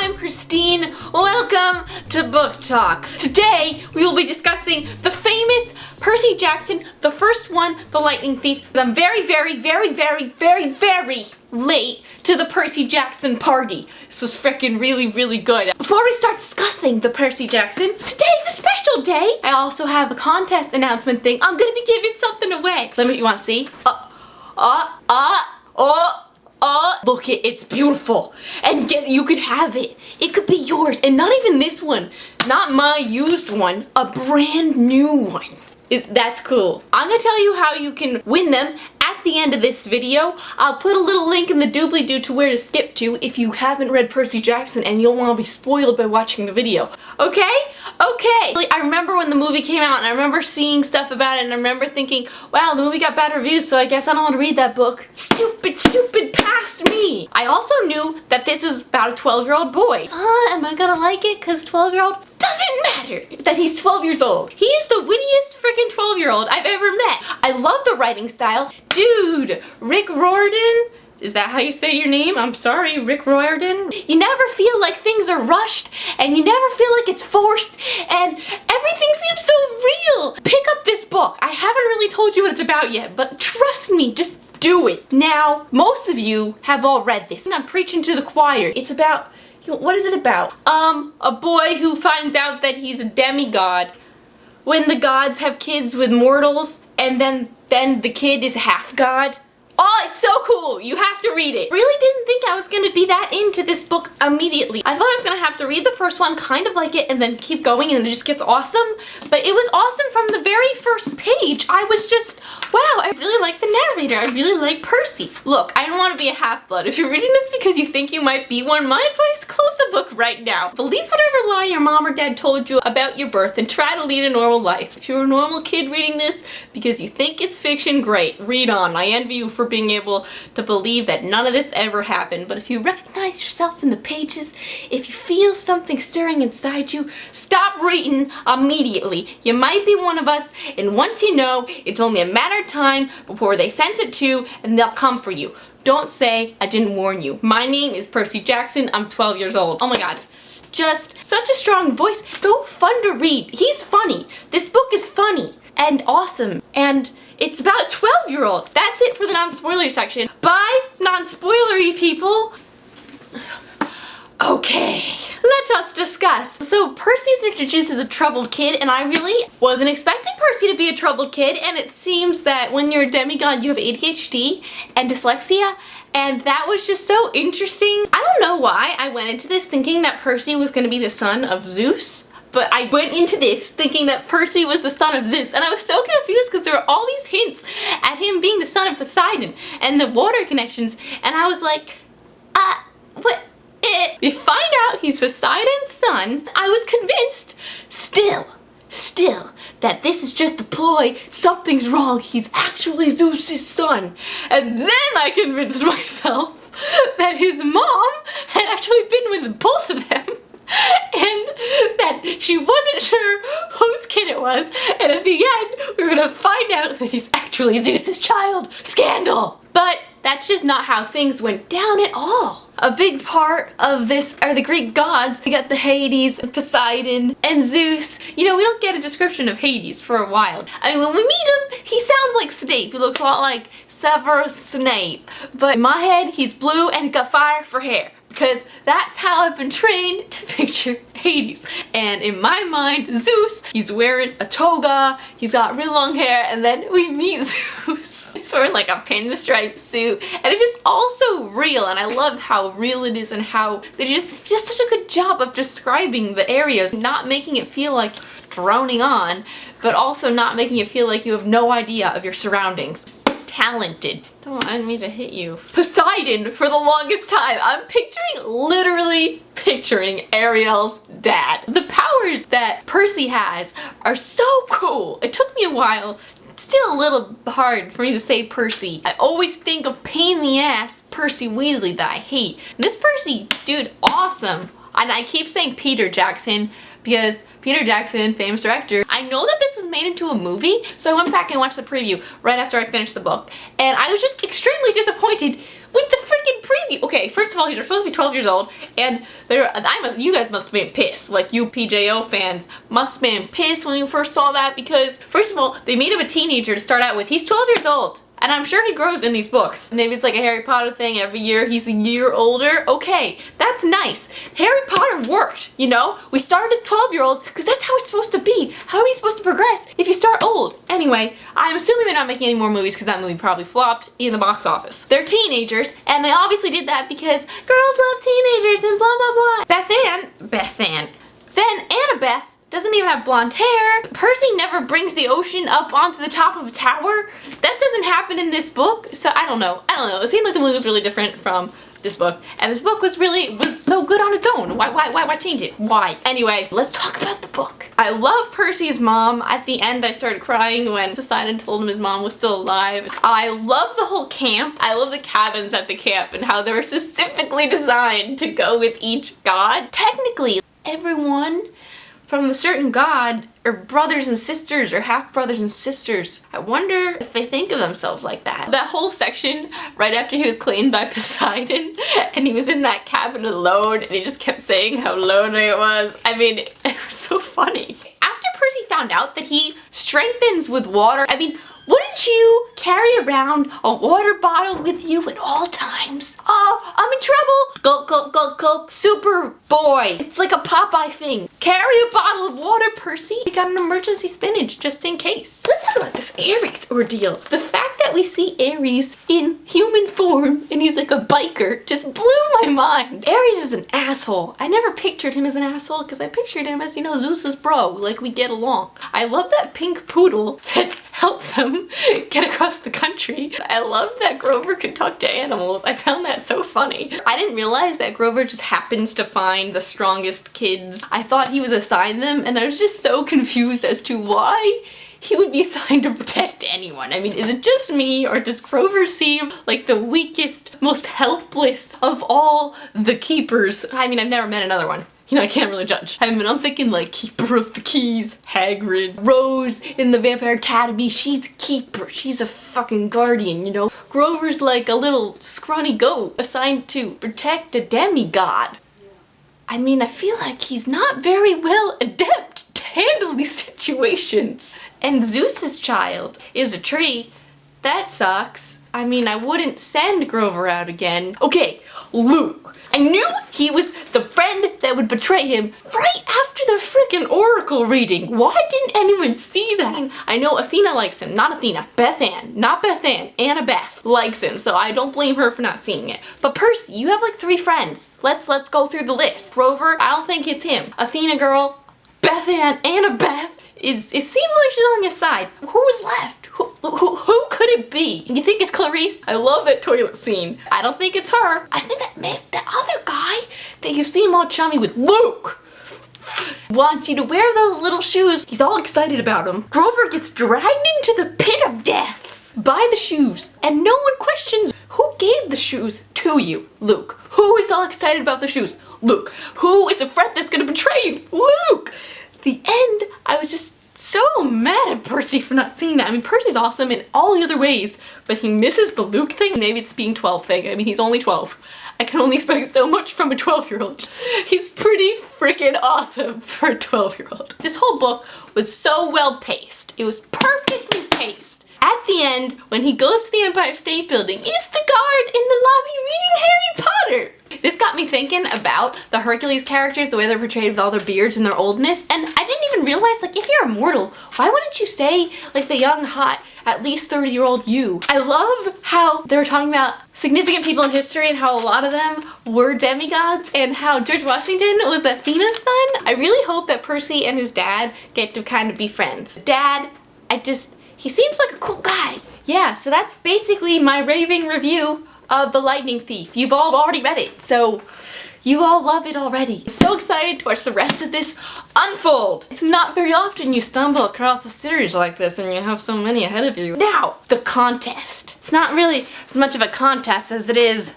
I'm Christine. Welcome to Book Talk. Today we will be discussing the famous Percy Jackson, the first one, The Lightning Thief. I'm very late to the Percy Jackson party. This was freaking really good. Before we start discussing the Percy Jackson, today's a special day. I also have a contest announcement thing. I'm gonna be giving something away. Let me, you wanna see? Look it's beautiful. And guess you could have it. It could be yours. And not even this one. Not my used one. A brand new one. That's cool. I'm gonna tell you how you can win them at the end of this video. I'll put a little link in the doobly-doo to where to skip to if you haven't read Percy Jackson and you don't want to be spoiled by watching the video. Okay? Okay. I remember when the movie came out and I remember seeing stuff about it and I remember thinking, wow, the movie got bad reviews, so I guess I don't want to read that book. Stupid past me. I also knew that this is about a 12-year-old boy. Am I gonna like it? Cause 12-year-old? Doesn't matter that he's 12 years old. He is the wittiest freaking 12-year-old I've ever met. I love the writing style. Dude, Rick Riordan, is that how you say your name? I'm sorry, Rick Riordan. You never feel like things are rushed and you never feel like it's forced and everything seems so real. Pick up this book. I haven't really told you what it's about yet, but trust me, just do it. Now, most of you have all read this and I'm preaching to the choir. It's about, what is it about? A boy who finds out that he's a demigod when the gods have kids with mortals and then the kid is half god. Oh, it's so cool. You have to read it. Really didn't think I was gonna be that into this book immediately. I thought I was gonna have to read the first one, kind of like it, and then keep going and it just gets awesome. But it was awesome from the very first page. I was just, wow, I really like the narrator. I really like Percy. Look, I don't want to be a half-blood. If you're reading this because you think you might be one, my advice, close the book right now. Believe whatever lie your mom or dad told you about your birth and try to lead a normal life. If you're a normal kid reading this because you think it's fiction, great, read on. I envy you for being able to believe that none of this ever happened. But if you recognize yourself in the pages, if you feel something stirring inside you, stop reading immediately. You might be one of us, and once you know, it's only a matter of time before they sense it too, and they'll come for you. Don't say I didn't warn you. My name is Percy Jackson. I'm 12 years old. Oh my god. Just such a strong voice. So fun to read. He's funny. This book is funny and awesome, and it's about a 12-year-old. That's it for the non-spoilery section. Bye, non-spoilery people. Okay, let us discuss. So Percy's introduced as a troubled kid, and I really wasn't expecting Percy to be a troubled kid, and it seems that when you're a demigod, you have ADHD and dyslexia, and that was just so interesting. I don't know why I went into this thinking that Percy was gonna be the son of Zeus. But I went into this thinking that Percy was the son of Zeus, and I was so confused because there were all these hints at him being the son of Poseidon and the water connections, and I was like, what? We find out he's Poseidon's son. I was convinced, still, that this is just a ploy, something's wrong, he's actually Zeus's son. And then I convinced myself that his mom had actually been with both of them, and that she wasn't sure whose kid it was, and at the end we were gonna find out that he's actually Zeus's child. Scandal! But that's just not how things went down at all. A big part of this are the Greek gods. We got the Hades, Poseidon, and Zeus. You know, we don't get a description of Hades for a while. I mean, when we meet him, he sounds like Snape. He looks a lot like Severus Snape. But in my head, he's blue and got fire for hair, because that's how I've been trained to picture Hades. And in my mind, Zeus, he's wearing a toga, he's got real long hair, and then we meet Zeus. He's wearing like a pinstripe suit, and it's just all so real, and I love how real it is and how he does such a good job of describing the areas, not making it feel like droning on, but also not making it feel like you have no idea of your surroundings. Talented. I didn't mean to hit you. Poseidon for the longest time. I'm literally picturing Ariel's dad. The powers that Percy has are so cool. It took me a while. It's still a little hard for me to say Percy. I always think of pain in the ass Percy Weasley that I hate. This Percy, dude, awesome. And I keep saying Peter Jackson because Peter Jackson, famous director, I I know that this was made into a movie, so I went back and watched the preview right after I finished the book, and I was just extremely disappointed with the freaking preview. Okay, first of all, these are supposed to be 12 years old, and you guys must have been pissed. Like, you PJO fans must have been pissed when you first saw that, because first of all, they made him a teenager to start out with. He's 12 years old. And I'm sure he grows in these books. Maybe it's like a Harry Potter thing, every year he's a year older. Okay, that's nice. Harry Potter worked, you know? We started as 12-year-olds because that's how it's supposed to be. How are you supposed to progress if you start old? Anyway, I'm assuming they're not making any more movies because that movie probably flopped in the box office. They're teenagers, and they obviously did that because girls love teenagers and blah blah blah. Beth Ann. Then Annabeth doesn't even have blonde hair. Percy never brings the ocean up onto the top of a tower. That doesn't happen in this book. So I don't know. It seemed like the movie was really different from this book. And this book was so good on its own. Why change it? Why? Anyway, let's talk about the book. I love Percy's mom. At the end, I started crying when Poseidon told him his mom was still alive. I love the whole camp. I love the cabins at the camp and how they were specifically designed to go with each god. Technically, everyone from a certain god are brothers and sisters or half brothers and sisters. I wonder if they think of themselves like that. That whole section right after he was claimed by Poseidon and he was in that cabin alone and he just kept saying how lonely it was. I mean, it was so funny. After Percy found out that he strengthens with water, I mean, wouldn't you carry around a water bottle with you at all times? Oh, I'm in trouble. Gulp, gulp, gulp, gulp. Super boy. It's like a Popeye thing. Carry a bottle of water, Percy. We got an emergency spinach just in case. Let's talk about this Ares ordeal. The fact that we see Ares in human form and he's like a biker just blew my mind. Ares is an asshole. I never pictured him as an asshole because I pictured him as, you know, Zeus's bro. Like, we get along. I love that pink poodle that helped them get across the country. I love that Grover could talk to animals. I found that so funny. I didn't realize that Grover just happens to find the strongest kids. I thought he was assigned them, and I was just so confused as to why he would be assigned to protect anyone. I mean, is it just me, or does Grover seem like the weakest, most helpless of all the keepers? I mean, I've never met another one. You know, I can't really judge. I mean, I'm thinking like Keeper of the Keys, Hagrid, Rose in the Vampire Academy, she's a keeper, she's a fucking guardian, you know? Grover's like a little scrawny goat assigned to protect a demigod. I mean, I feel like he's not very well adept to handle these situations. And Zeus's child is a tree. That sucks. I mean, I wouldn't send Grover out again. Okay, Luke. I knew he was the friend that would betray him right after the freaking oracle reading. Why didn't anyone see that? I know Athena likes him. Not Athena. Beth Ann. Not Beth Ann. Annabeth likes him, so I don't blame her for not seeing it. But Percy, you have like 3 friends. Let's go through the list. Grover, I don't think it's him. Athena girl, Beth Ann, Annabeth. It seems like she's on his side. Who's left? Who could it be? You think it's Clarice? I love that toilet scene. I don't think it's her. I think that other guy that you seem all chummy with, Luke, wants you to wear those little shoes. He's all excited about them. Grover gets dragged into the pit of death by the shoes, and no one questions who gave the shoes to you, Luke. Who is all excited about the shoes? Luke. Who is a friend that's gonna betray you? Luke. The end, I was just so mad at Percy for not seeing that. I mean, Percy's awesome in all the other ways, but he misses the Luke thing. Maybe it's being 12 thing. I mean, he's only 12. I can only expect so much from a 12-year-old. He's pretty freaking awesome for a 12-year-old. This whole book was so well paced. It was perfectly paced. At the end, when he goes to the Empire State Building, is the guard in the lobby reading Harry Potter. This got me thinking about the Hercules characters, the way they're portrayed with all their beards and their oldness, and I didn't even realize, like, if you're immortal, why wouldn't you stay like the young, hot, at least 30-year-old you? I love how they were talking about significant people in history and how a lot of them were demigods, and how George Washington was Athena's son. I really hope that Percy and his dad get to kind of be friends. Dad, he seems like a cool guy. Yeah, so that's basically my raving review of The Lightning Thief. You've all already read it, so you all love it already. I'm so excited to watch the rest of this unfold. It's not very often you stumble across a series like this and you have so many ahead of you. Now, the contest. It's not really as much of a contest as it is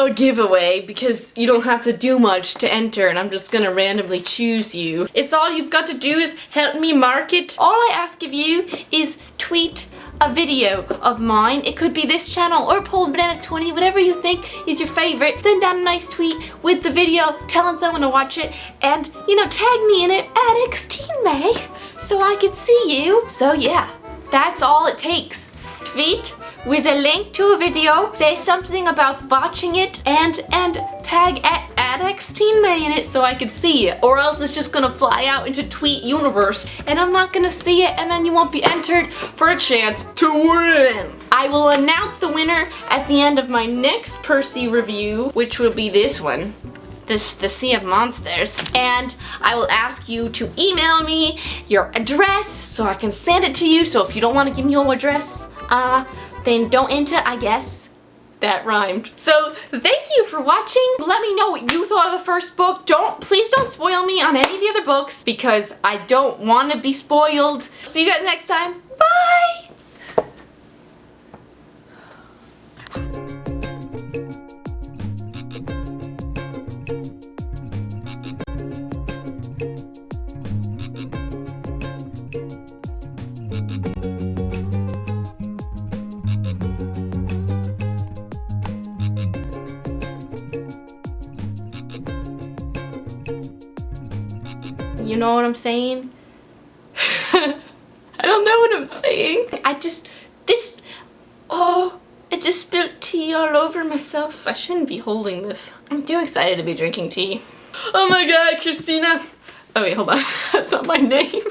a giveaway because you don't have to do much to enter and I'm just gonna randomly choose you. It's all you've got to do is help me mark it. All I ask of you is tweet a video of mine. It could be this channel or polandbananasBOOKS, whatever you think is your favorite. Send down a nice tweet with the video telling someone to watch it and, you know, tag me in it at XTINEMAY so I could see you. So yeah, that's all it takes. Tweet with a link to a video, say something about watching it, and tag at XTINEMAY in it so I can see it. Or else it's just gonna fly out into tweet universe and I'm not gonna see it and then you won't be entered for a chance to win. I will announce the winner at the end of my next Percy review, which will be this one. The Sea of Monsters, and I will ask you to email me your address so I can send it to you. So if you don't want to give me your address, then don't enter, I guess. That rhymed. So thank you for watching. Let me know what you thought of the first book. Please don't spoil me on any of the other books because I don't want to be spoiled. See you guys next time. Bye! You know what I'm saying? I don't know what I'm saying. I just spilled tea all over myself. I shouldn't be holding this. I'm too excited to be drinking tea. Oh my god, Christina. Oh wait, hold on. That's not my name.